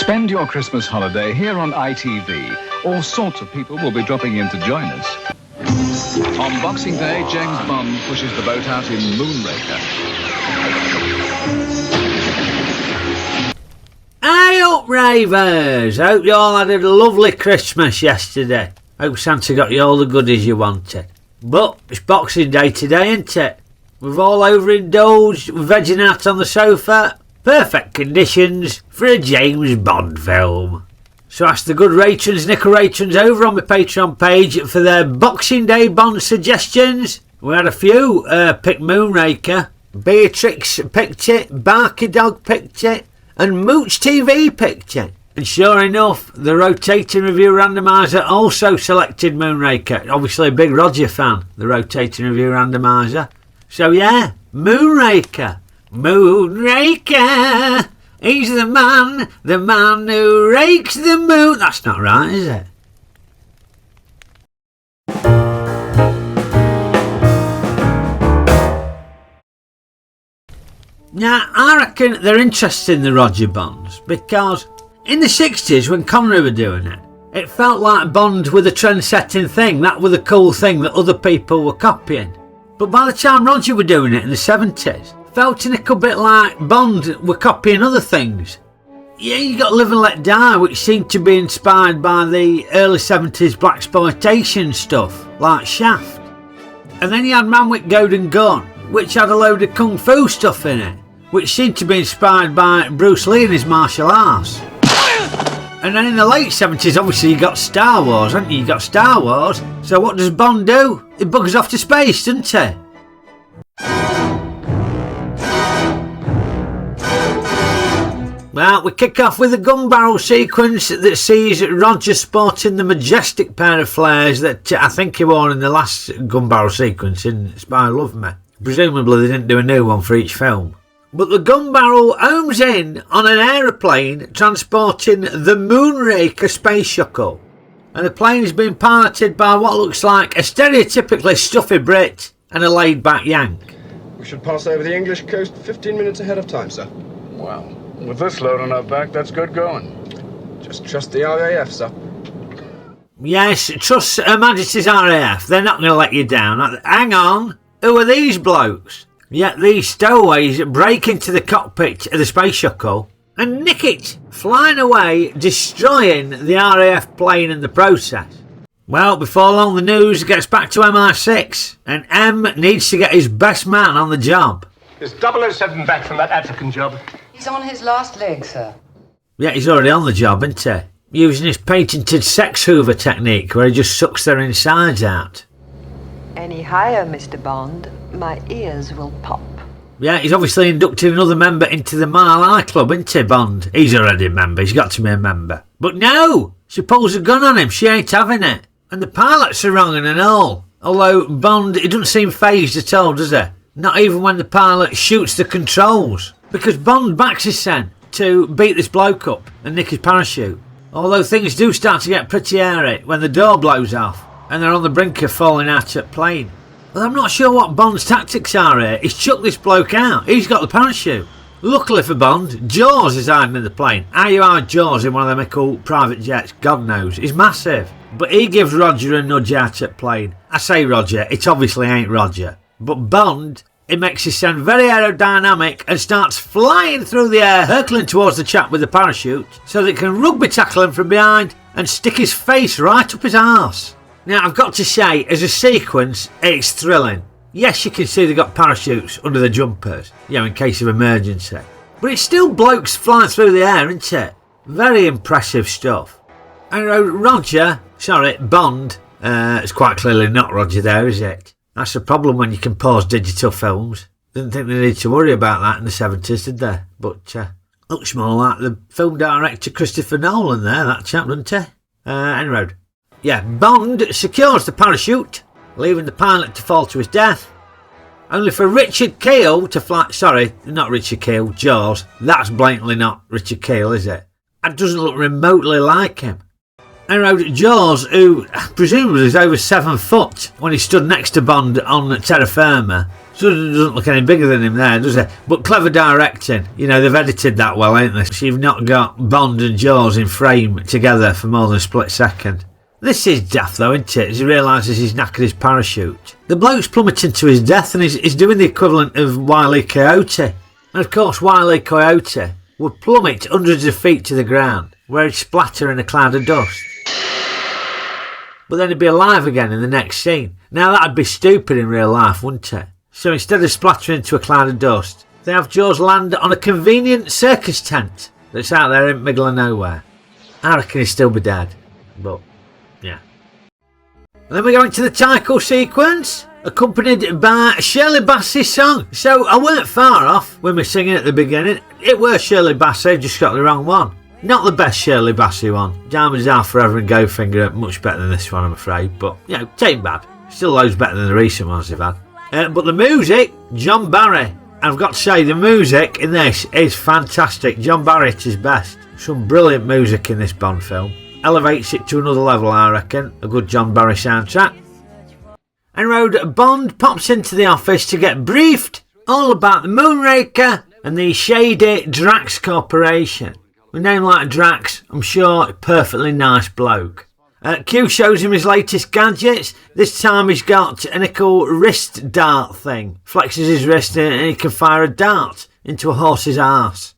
Spend your Christmas holiday here on ITV. All sorts of people will be dropping in to join us. On Boxing Day, James Bond pushes the boat out in Moonraker. Hey up, Rayvers! Hope you all had a lovely Christmas yesterday. Hope Santa got you all the goodies you wanted. But it's Boxing Day today, isn't it? We've all overindulged, vegging out on the sofa. Perfect conditions for a James Bond film. So ask the good patrons, nickel patrons over on my Patreon page for their Boxing Day Bond suggestions. We had a few. Picked Moonraker, Beatrix picked it, Barky Dog picked it, and Mooch TV picked it. And sure enough, the rotating review randomiser also selected Moonraker. Obviously a big Roger fan, the rotating review randomiser. So yeah, Moonraker. Moonraker, he's the man who rakes the moon. That's not right, is it? Now, I reckon they're interested in the Roger Bonds because in the 60s when Connery were doing it, it felt like Bond was a trend-setting thing. That was a cool thing that other people were copying. But by the time Roger were doing it in the 70s, felt a little bit like Bond were copying other things. Yeah, you got Live and Let Die, which seemed to be inspired by the early 70s blaxploitation stuff, like Shaft. And then you had Man with Golden Gun, which had a load of kung fu stuff in it, which seemed to be inspired by Bruce Lee and his martial arts. And then in the late 70s, obviously you got Star Wars, haven't you? You got Star Wars. So what does Bond do? He buggers off to space, doesn't he? Well, we kick off with a gun barrel sequence that sees Roger sporting the majestic pair of flares that I think he wore in the last gun barrel sequence in Spy Love Me. Presumably they didn't do a new one for each film. But the gun barrel homes in on an aeroplane transporting the Moonraker space shuttle. And the plane is being piloted by what looks like a stereotypically stuffy Brit and a laid-back Yank. We should pass over the English coast 15 minutes ahead of time, sir. Wow. With this load on our back, that's good going. Just trust the RAF, sir. Yes, trust Her Majesty's RAF. They're not going to let you down. Hang on. Who are these blokes? Yet these stowaways break into the cockpit of the space shuttle and nick it, flying away, destroying the RAF plane in the process. Well, before long the news gets back to MI6 and M needs to get his best man on the job. Is 007 back from that African job? He's on his last leg, sir. Yeah, he's already on the job, isn't he? Using his patented sex hoover technique where he just sucks their insides out. Any higher, Mr. Bond, my ears will pop. Yeah, he's obviously inducted another member into the Mile High Club, isn't he, Bond? He's already a member, he's got to be a member. But no! She pulls a gun on him, she ain't having it. And the pilots are wrong and all. Although Bond, he doesn't seem fazed at all, does he? Not even when the pilot shoots the controls. Because Bond backs his sen to beat this bloke up and nick his parachute. Although things do start to get pretty airy when the door blows off and they're on the brink of falling out of the plane. Well, I'm not sure what Bond's tactics are here. He's chucked this bloke out. He's got the parachute. Luckily for Bond, Jaws is hiding in the plane. How you hide Jaws in one of them cool private jets, God knows. He's massive. But he gives Roger a nudge out at the plane. I say Roger, it obviously ain't Roger. But Bond, it makes his sound very aerodynamic and starts flying through the air, hurtling towards the chap with the parachute so that he can rugby tackle him from behind and stick his face right up his arse. Now, I've got to say, as a sequence, it's thrilling. Yes, you can see they've got parachutes under the jumpers, in case of emergency. But it's still blokes flying through the air, isn't it? Very impressive stuff. And Bond, it's quite clearly not Roger there, is it? That's the problem when you compose digital films. Didn't think they needed to worry about that in the 70s, did they? But looks more like the film director Christopher Nolan there, that chap, doesn't he? Anyway, yeah, Bond secures the parachute, leaving the pilot to fall to his death. Only for Richard Keel to fly... Sorry, not Richard Keel, Jaws. That's blatantly not Richard Keel, is it? That doesn't look remotely like him. Anyway, Jaws, who presumably was over 7 foot when he stood next to Bond on terra firma, Doesn't look any bigger than him there, does it? But clever directing. You know, they've edited that well, ain't they? So you've not got Bond and Jaws in frame together for more than a split second. This is daft though, isn't it? As he realises he's knackered his parachute. The bloke's plummeting to his death and he's doing the equivalent of Wile E. Coyote. And of course Wile E. Coyote would plummet hundreds of feet to the ground, where he'd splatter in a cloud of dust. But then he'd be alive again in the next scene. Now that'd be stupid in real life, wouldn't it? So instead of splattering into a cloud of dust, they have Jaws land on a convenient circus tent that's out there in the middle of nowhere. I reckon he'd still be dead, but yeah. And then we go into the title sequence, accompanied by Shirley Bassey's song. So I weren't far off when we were singing at the beginning. It were Shirley Bassey, just got the wrong one. Not the best Shirley Bassey one. Diamonds Are Forever and Goldfinger are much better than this one, I'm afraid. But, you know, tain't bad. Still loads better than the recent ones they've had. But the music, John Barry. I've got to say, the music in this is fantastic. John Barry at his best. Some brilliant music in this Bond film. Elevates it to another level, I reckon. A good John Barry soundtrack. En road, Bond pops into the office to get briefed all about the Moonraker and the shady Drax Corporation. With a name like Drax, I'm sure a perfectly nice bloke. Q shows him his latest gadgets. This time he's got a nickel wrist dart thing. Flexes his wrist and he can fire a dart into a horse's arse.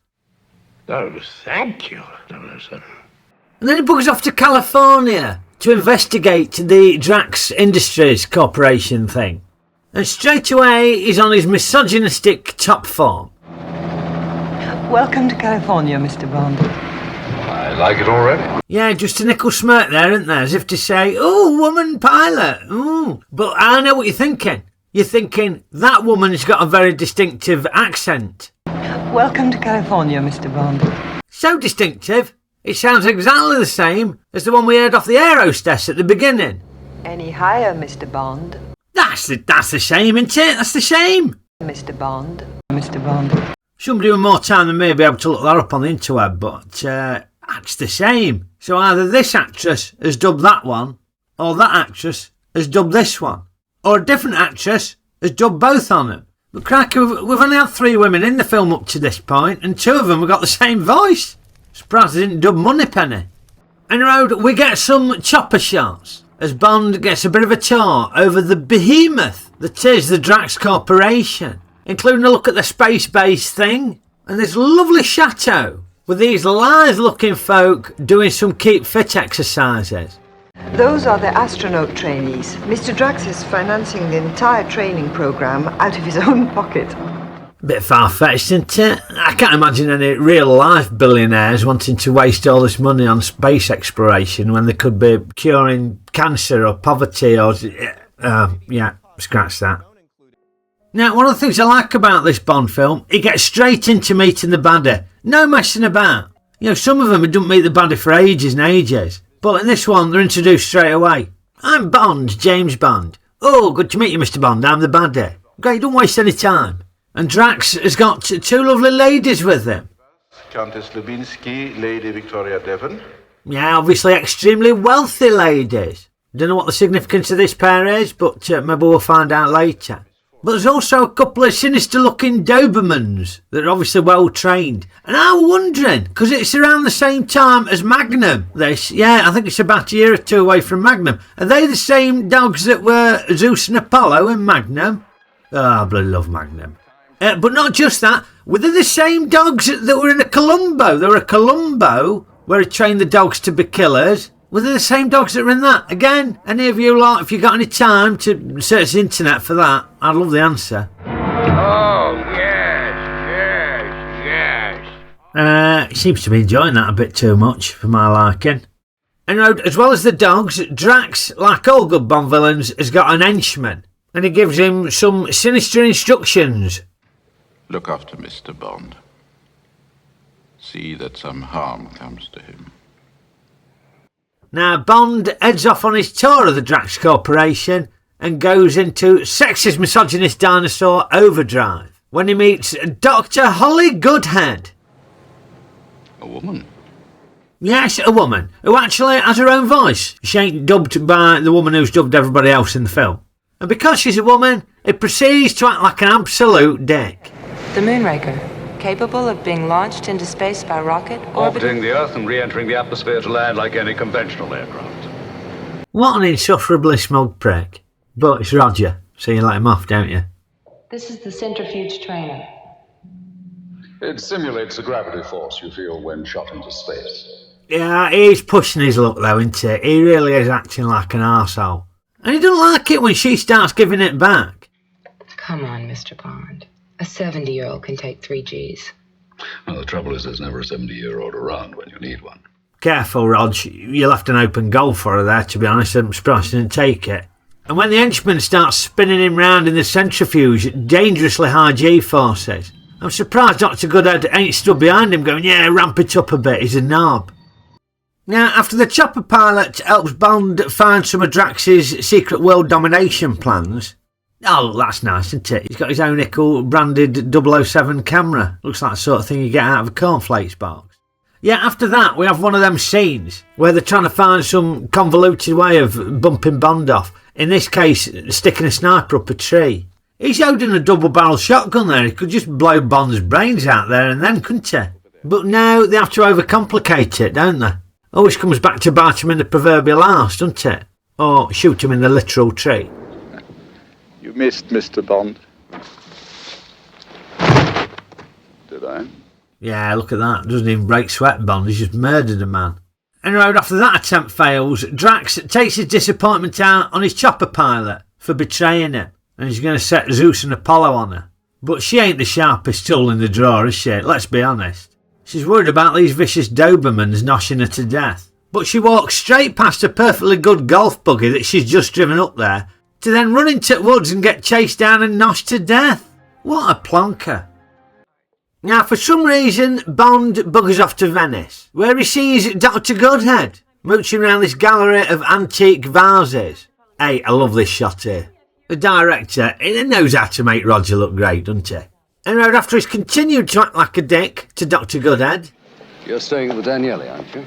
Oh, thank you, 007. And then he buggers off to California to investigate the Drax Industries Corporation thing. And straight away he's on his misogynistic top form. Welcome to California, Mr. Bond. I like it already. Yeah, just a nickel smirk there, isn't there? As if to say, oh, woman pilot. Ooh. But I know what you're thinking. You're thinking, that woman's got a very distinctive accent. Welcome to California, Mr. Bond. So distinctive, it sounds exactly the same as the one we heard off the air hostess at the beginning. Any higher, Mr. Bond? That's the same, isn't it? That's the same. Mr. Bond. Mr. Bond. Somebody with more time than me will be able to look that up on the interweb, but that's the same. So either this actress has dubbed that one, or that actress has dubbed this one, or a different actress has dubbed both on them. But crikey, we've only had 3 women in the film up to this point, and 2 of them have got the same voice. Surprised they didn't dub Moneypenny. En road, we get some chopper shots as Bond gets a bit of a tour over the behemoth that is the Drax Corporation, including a look at the space base thing and this lovely chateau with these lithe looking folk doing some keep fit exercises. Those are the astronaut trainees. Mr. Drax is financing the entire training program out of his own pocket. Bit far-fetched, isn't it? I can't imagine any real-life billionaires wanting to waste all this money on space exploration when they could be curing cancer or poverty or... yeah, scratch that. Now, one of the things I like about this Bond film, he gets straight into meeting the baddie. No messing about. You know, some of them don't meet the baddie for ages and ages. But in this one, they're introduced straight away. I'm Bond, James Bond. Oh, good to meet you, Mr. Bond. I'm the baddie. Great, don't waste any time. And Drax has got 2 lovely ladies with him. Countess Lubinsky, Lady Victoria Devon. Yeah, obviously extremely wealthy ladies. Don't know what the significance of this pair is, but maybe we'll find out later. But there's also a couple of sinister-looking Dobermans that are obviously well-trained. And I'm wondering, because it's around the same time as Magnum, this. Yeah, I think it's about a year or 2 away from Magnum. Are they the same dogs that were Zeus and Apollo in Magnum? Oh, I bloody love Magnum. But not just that, were they the same dogs that were in a Columbo? There were a Columbo where he trained the dogs to be killers. Were they the same dogs that were in that? Again, any of you lot, if you got any time to search the internet for that, I'd love the answer. Oh, yes. He seems to be enjoying that a bit too much for my liking. And as well as the dogs, Drax, like all good Bond villains, has got an henchman. And he gives him some sinister instructions. Look after Mr. Bond. See that some harm comes to him. Now, Bond heads off on his tour of the Drax Corporation and goes into sexist misogynist dinosaur overdrive when he meets Dr. Holly Goodhead. A woman? Yes, a woman who actually has her own voice. She ain't dubbed by the woman who's dubbed everybody else in the film. And because she's a woman, he proceeds to act like an absolute dick. The Moonraker, capable of being launched into space by rocket, Orbiting the Earth and re-entering the atmosphere to land like any conventional aircraft. What an insufferably smug prick. But it's Roger, so you let him off, don't you? This is the centrifuge trainer. It simulates the gravity force you feel when shot into space. Yeah, he's pushing his luck though, isn't he? He really is acting like an arsehole. And he doesn't like it when she starts giving it back. Come on, Mr. Bond. A 70-year-old can take 3 Gs. Well, the trouble is there's never a 70-year-old around when you need one. Careful, Rog. You left an open goal for her there, to be honest. I'm surprised she didn't take it. And when the henchman starts spinning him round in the centrifuge at dangerously high G-forces, I'm surprised Dr. Goodhead ain't stood behind him going, yeah, ramp it up a bit, he's a knob. Now, after the chopper pilot helps Bond find some of Drax's secret world domination plans... Oh, that's nice, isn't it? He's got his own nickel-branded 007 camera. Looks like the sort of thing you get out of a cornflakes box. Yeah, after that, we have one of them scenes where they're trying to find some convoluted way of bumping Bond off. In this case, sticking a sniper up a tree. He's holding a double-barrel shotgun there. He could just blow Bond's brains out there and then, couldn't he? But now they have to overcomplicate it, don't they? Always comes back to bite him in the proverbial arse, doesn't it? Or shoot him in the literal tree. You missed, Mr. Bond. Did I? Yeah, look at that. Doesn't even break sweat, Bond. He's just murdered a man. Anyway, after that attempt fails, Drax takes his disappointment out on his chopper pilot for betraying him. And he's going to set Zeus and Apollo on her. But she ain't the sharpest tool in the drawer, is she? Let's be honest. She's worried about these vicious Dobermans noshing her to death. But she walks straight past a perfectly good golf buggy that she's just driven up there to then run into the woods and get chased down and noshed to death. What a plonker. Now, for some reason, Bond buggers off to Venice, where he sees Dr. Goodhead mooching around this gallery of antique vases. Hey, I love this shot here. The director, he knows how to make Roger look great, doesn't he? Anyway, after he's continued to act like a dick to Dr. Goodhead... You're staying at the Daniele, aren't you?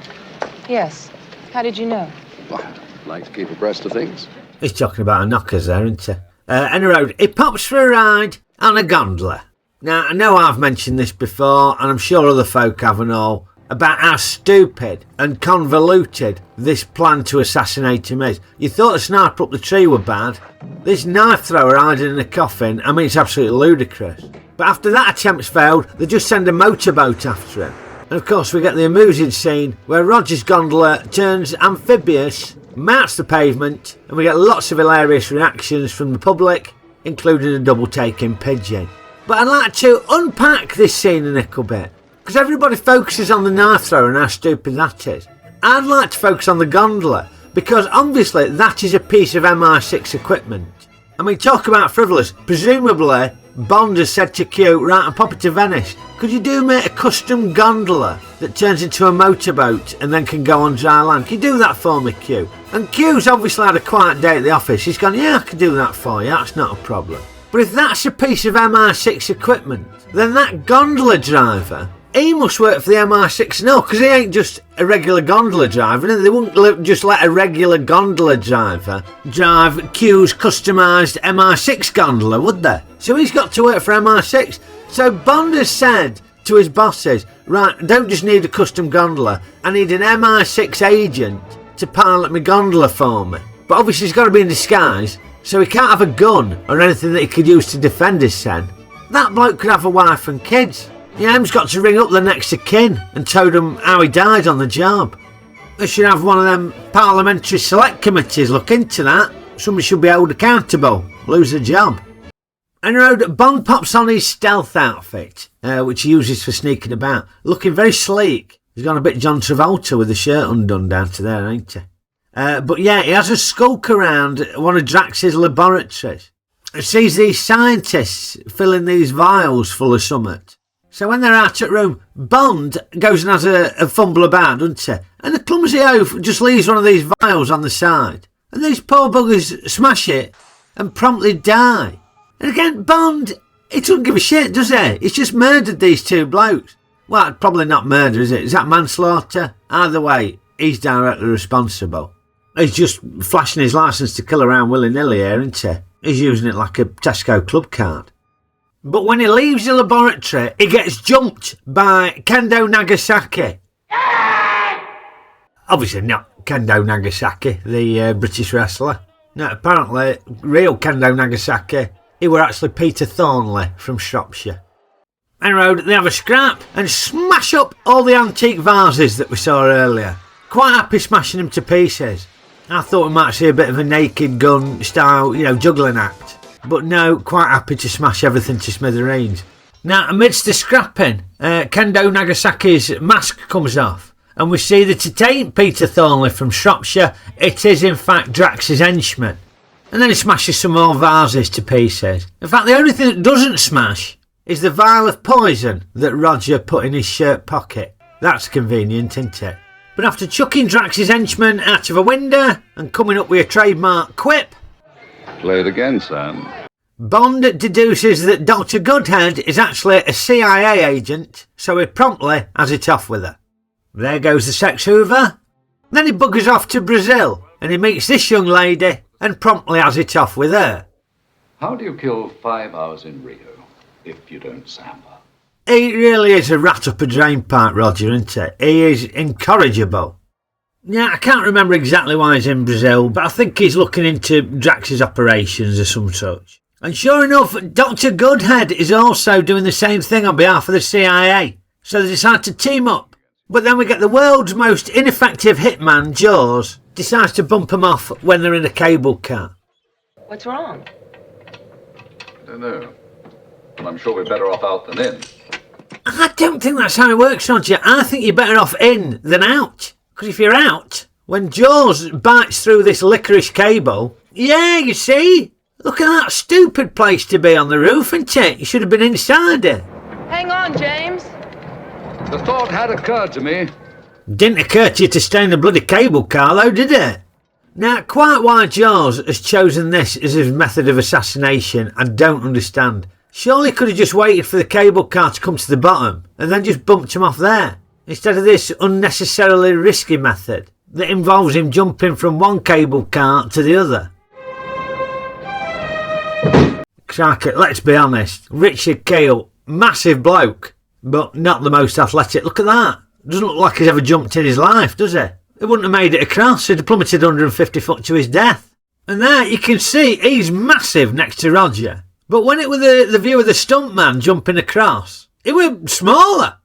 Yes. How did you know? Well, I'd like to keep abreast of things. He's talking about a knockers there, isn't he? Anyway, he pops for a ride on a gondola. Now, I know I've mentioned this before, and I'm sure other folk have and all, about how stupid and convoluted this plan to assassinate him is. You thought the sniper up the tree were bad. This knife thrower hiding in a coffin, I mean, it's absolutely ludicrous. But after that attempt's failed, they just send a motorboat after him. And of course we get the amusing scene where Roger's gondola turns amphibious, mounts the pavement, and we get lots of hilarious reactions from the public, including a double-taking pigeon. But I'd like to unpack this scene a little bit, because everybody focuses on the knife thrower and how stupid that is. I'd like to focus on the gondola, because obviously that is a piece of MI6 equipment. I mean, talk about frivolous. Presumably, Bond has said to Q, right, I'm popping to Venice. Could you do me a custom gondola that turns into a motorboat and then can go on dry land? Can you do that for me, Q? And Q's obviously had a quiet day at the office. He's gone, yeah, I can do that for you. That's not a problem. But if that's a piece of MI6 equipment, then that gondola driver, he must work for the MI6. No, because he ain't just a regular gondola driver. They wouldn't just let a regular gondola driver drive Q's customised MI6 gondola, would they? So he's got to work for MI6. So Bond has said to his bosses, right, I don't just need a custom gondola, I need an MI6 agent to pilot my gondola for me. But obviously he's got to be in disguise, so he can't have a gun or anything that he could use to defend his son. That bloke could have a wife and kids. Yeah, M's got to ring up the next of kin and told them how he died on the job. They should have one of them parliamentary select committees look into that. Somebody should be held accountable, lose a job. And Bond pops on his stealth outfit, which he uses for sneaking about, looking very sleek. He's gone a bit John Travolta with the shirt undone down to there, ain't he? But yeah, he has a skulk around one of Drax's laboratories. He sees these scientists filling these vials full of summit. So when they're out at room, Bond goes and has a fumble about, doesn't he? And the clumsy oaf just leaves one of these vials on the side. And these poor buggers smash it and promptly die. And again, Bond, he doesn't give a shit, does he? He's just murdered these two blokes. Well, probably not murder, is it? Is that manslaughter? Either way, he's directly responsible. He's just flashing his licence to kill around willy-nilly here, isn't he? He's using it like a Tesco club card. But when he leaves the laboratory, he gets jumped by Kendo Nagasaki. Obviously not Kendo Nagasaki, the British wrestler. No, apparently, real Kendo Nagasaki, he were actually Peter Thornley from Shropshire. Anyway, they have a scrap and smash up all the antique vases that we saw earlier. Quite happy smashing them to pieces. I thought we might see a bit of a Naked Gun style, juggling act. But no, quite happy to smash everything to smithereens. Now, amidst the scrapping, Kendo Nagasaki's mask comes off. And we see that it ain't Peter Thornley from Shropshire, it is in fact Drax's henchman. And then he smashes some more vases to pieces. In fact, the only thing that doesn't smash is the vial of poison that Roger put in his shirt pocket. That's convenient, isn't it? But after chucking Drax's henchman out of a window and coming up with a trademark quip, Play it again, son. Bond deduces that Dr. Goodhead is actually a CIA agent, so he promptly has it off with her. There goes the sex hoover. Then he buggers off to Brazil and he meets this young lady and promptly has it off with her. How do you kill 5 hours in Rio if you don't samba? He really is a rat up a drain pipe, Roger, isn't he? He is incorrigible. Yeah, I can't remember exactly why he's in Brazil, but I think he's looking into Drax's operations or some such. And sure enough, Dr. Goodhead is also doing the same thing on behalf of the CIA. So they decide to team up. But then we get the world's most ineffective hitman, Jaws, decides to bump him off when they're in a cable car. What's wrong? I don't know. But I'm sure we're better off out than in. I don't think that's how it works, Roger. I think you're better off in than out. Because if you're out, when Jaws bites through this licorice cable, yeah, you see? Look at that stupid place to be on the roof, isn't it? You should have been inside it. Hang on, James. The thought had occurred to me. Didn't occur to you to stay in the bloody cable car, though, did it? Now, quite why Jaws has chosen this as his method of assassination, I don't understand. Surely he could have just waited for the cable car to come to the bottom and then just bumped him off there, instead of this unnecessarily risky method that involves him jumping from one cable car to the other. Crikey, let's be honest, Richard Keel, massive bloke, but not the most athletic. Look at that. Doesn't look like he's ever jumped in his life, does he? He wouldn't have made it across, he'd have plummeted 150 foot to his death. And there you can see he's massive next to Roger. But when it was the view of the stuntman jumping across, he was smaller.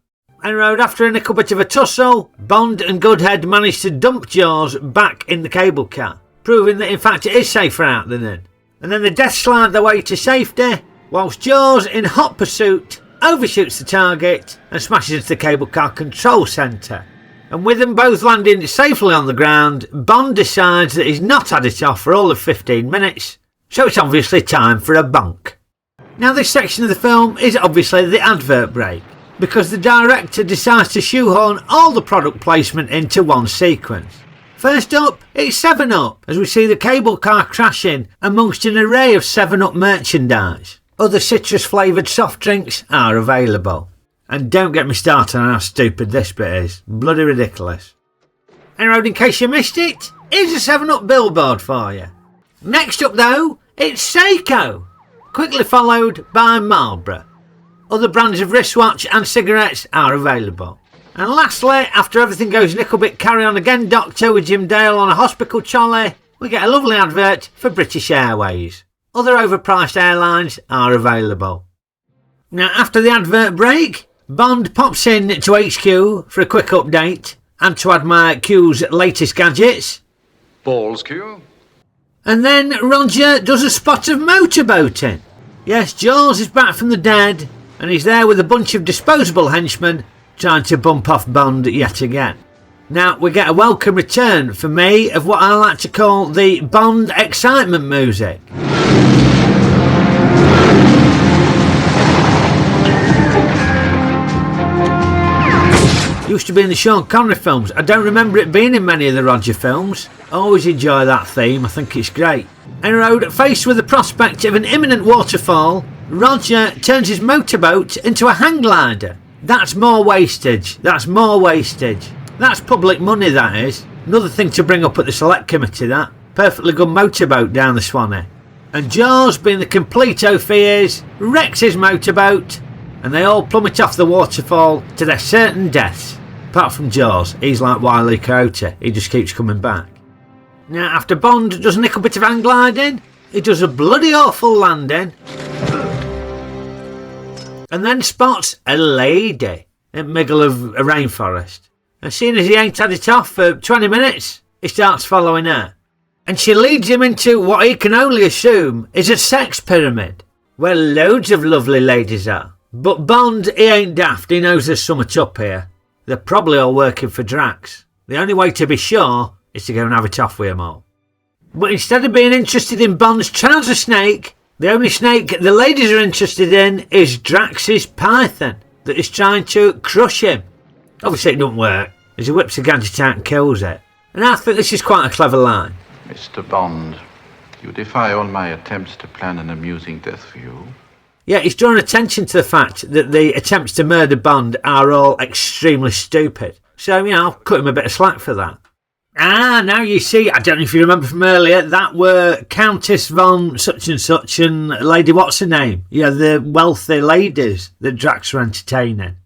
And after a little bit of a tussle, Bond and Goodhead managed to dump Jaws back in the cable car, proving that in fact it is safer out than in. And then the death slide their way to safety, whilst Jaws, in hot pursuit, overshoots the target and smashes into the cable car control centre. And with them both landing safely on the ground, Bond decides that he's not had it off for all of 15 minutes, so it's obviously time for a bonk. Now this section of the film is obviously the advert break, because the director decides to shoehorn all the product placement into one sequence. First up, it's 7-Up, as we see the cable car crashing amongst an array of 7-Up merchandise. Other citrus flavoured soft drinks are available. And don't get me started on how stupid this bit is. Bloody ridiculous. Anyway, in case you missed it, here's a 7-Up billboard for you. Next up though, it's Seiko, quickly followed by Marlboro. Other brands of wristwatch and cigarettes are available. And lastly, after everything goes a little bit carry on again, Doctor, with Jim Dale on a hospital trolley, we get a lovely advert for British Airways. Other overpriced airlines are available. Now, after the advert break, Bond pops in to HQ for a quick update and to admire Q's latest gadgets. Balls, Q. And then Roger does a spot of motorboating. Yes, Jaws is back from the dead and he's there with a bunch of disposable henchmen trying to bump off Bond yet again. Now we get a welcome return for me of what I like to call the Bond excitement music. Used to be in the Sean Connery films. I don't remember it being in many of the Roger films. I always enjoy that theme, I think it's great. Anyway, faced with the prospect of an imminent waterfall, Roger turns his motorboat into a hang glider. That's more wastage. That's more wastage. That's public money, that is. Another thing to bring up at the select committee, that. Perfectly good motorboat down the Swanee. and Jaws, being the complete oaf he is, wrecks his motorboat, and they all plummet off the waterfall to their certain deaths. Apart from Jaws, he's like Wile E. Coyote, he just keeps coming back. Now, after Bond does a little bit of hang gliding, he does a bloody awful landing, and then spots a lady in the middle of a rainforest. And seeing as he ain't had it off for 20 minutes, he starts following her. And she leads him into what he can only assume is a sex pyramid, where loads of lovely ladies are. But Bond, he ain't daft, he knows there's something up here. They're probably all working for Drax. The only way to be sure is to go and have it off with them all. But instead of being interested in Bond's trouser snake, the only snake the ladies are interested in is Drax's python that is trying to crush him. Obviously it doesn't work, as he whips the gadget out and kills it. And I think this is quite a clever line. Mr. Bond, you defy all my attempts to plan an amusing death for you. Yeah, he's drawn attention to the fact that the attempts to murder Bond are all extremely stupid. So, I'll cut him a bit of slack for that. Now you see, I don't know if you remember from earlier, that were Countess von such and such and Lady what's her name? Yeah, the wealthy ladies that Drax were entertaining.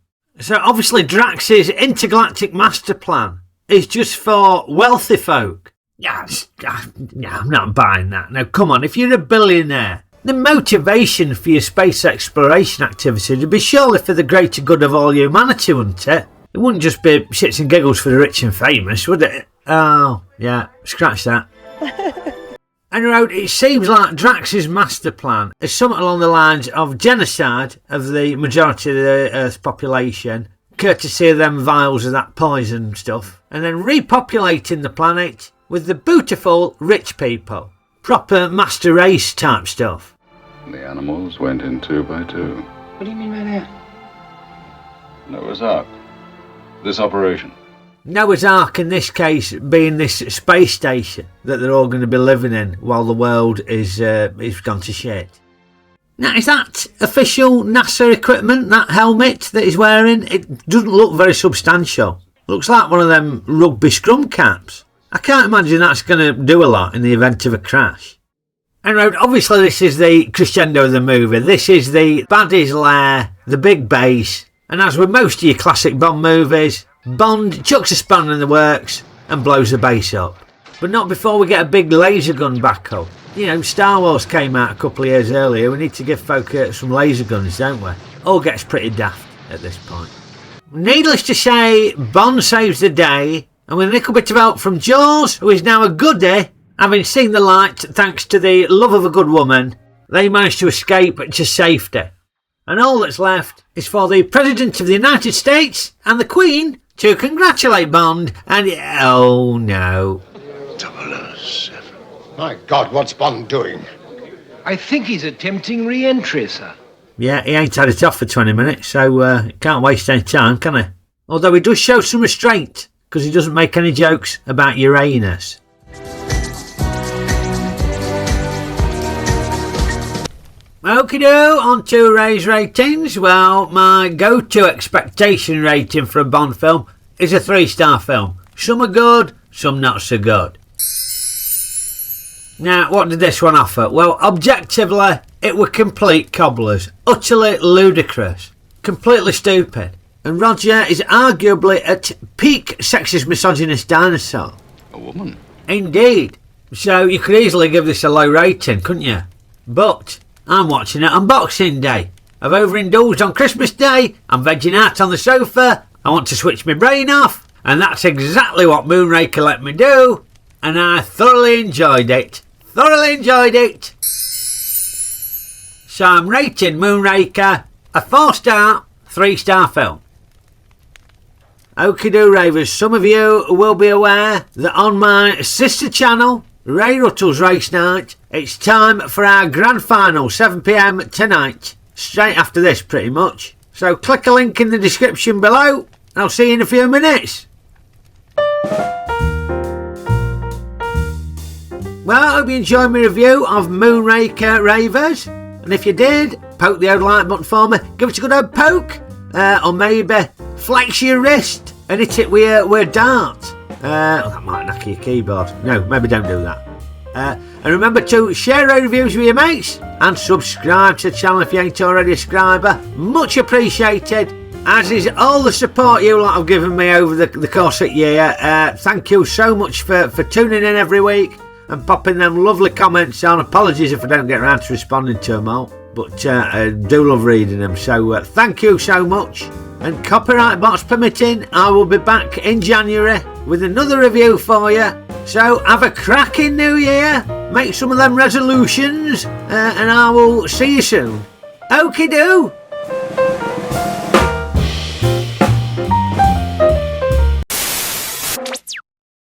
So obviously Drax's intergalactic master plan is just for wealthy folk. Yeah, I'm not buying that. Now come on, if you're a billionaire, the motivation for your space exploration activity would be surely for the greater good of all humanity, wouldn't it? It wouldn't just be shits and giggles for the rich and famous, would it? Oh, yeah, scratch that. Anyway, it seems like Drax's master plan is something along the lines of genocide of the majority of the Earth's population, courtesy of them vials of that poison stuff, and then repopulating the planet with the beautiful rich people. Proper master race type stuff. The animals went in 2 by 2. What do you mean by that? Noah's Ark. This operation. Noah's Ark in this case being this space station that they're all going to be living in while the world is gone to shit. Now, is that official NASA equipment, that helmet that he's wearing? It doesn't look very substantial. Looks like one of them rugby scrum caps. I can't imagine that's going to do a lot in the event of a crash. Anyway, obviously this is the crescendo of the movie. This is the baddie's lair, the big base, and as with most of your classic Bond movies, Bond chucks a spanner in the works and blows the base up. But not before we get a big laser gun battle. Star Wars came out a couple of years earlier. We need to give folk some laser guns, don't we? All gets pretty daft at this point. Needless to say, Bond saves the day, and with a little bit of help from Jaws, who is now a goodie, having seen the light thanks to the love of a good woman, they manage to escape to safety. And all that's left is for the President of the United States and the Queen to congratulate Bond, and oh no. 007. My God, what's Bond doing? I think he's attempting re-entry, sir. Yeah, he ain't had it off for 20 minutes, so can't waste any time, can he? Although he does show some restraint, because he doesn't make any jokes about Uranus. Okeydoo, on to Ray's ratings. Well, my go-to expectation rating for a Bond film is a 3-star film. Some are good, some not so good. Now, what did this one offer? Well, objectively, it were complete cobblers. Utterly ludicrous. Completely stupid. And Roger is arguably at peak sexist misogynist dinosaur. A woman? Indeed. So you could easily give this a low rating, couldn't you? But I'm watching it on Boxing Day. I've overindulged on Christmas Day. I'm vegging out on the sofa. I want to switch my brain off. And that's exactly what Moonraker let me do. And I thoroughly enjoyed it. So I'm rating Moonraker a 4-star, 3-star film. Okeydoo Rayvers, some of you will be aware that on my sister channel, Ray Ruttle's Race Night, it's time for our grand final, 7 PM tonight. Straight after this, pretty much. So click a link in the description below, and I'll see you in a few minutes. Well, I hope you enjoyed my review of Moonraker Rayvers. And if you did, poke the old like button for me, give it a good old poke. Or maybe flex your wrist and hit it with a dart. That might knock your keyboard. No, maybe don't do that. And remember to share our reviews with your mates and subscribe to the channel if you ain't already a subscriber. Much appreciated, as is all the support you lot have given me over the course of the year. Thank you so much for tuning in every week and popping them lovely comments on. Apologies if I don't get around to responding to them all, but I do love reading them, so thank you so much. And copyright box permitting, I will be back in January with another review for you. So have a cracking new year, make some of them resolutions, and I will see you soon. Okeydoo!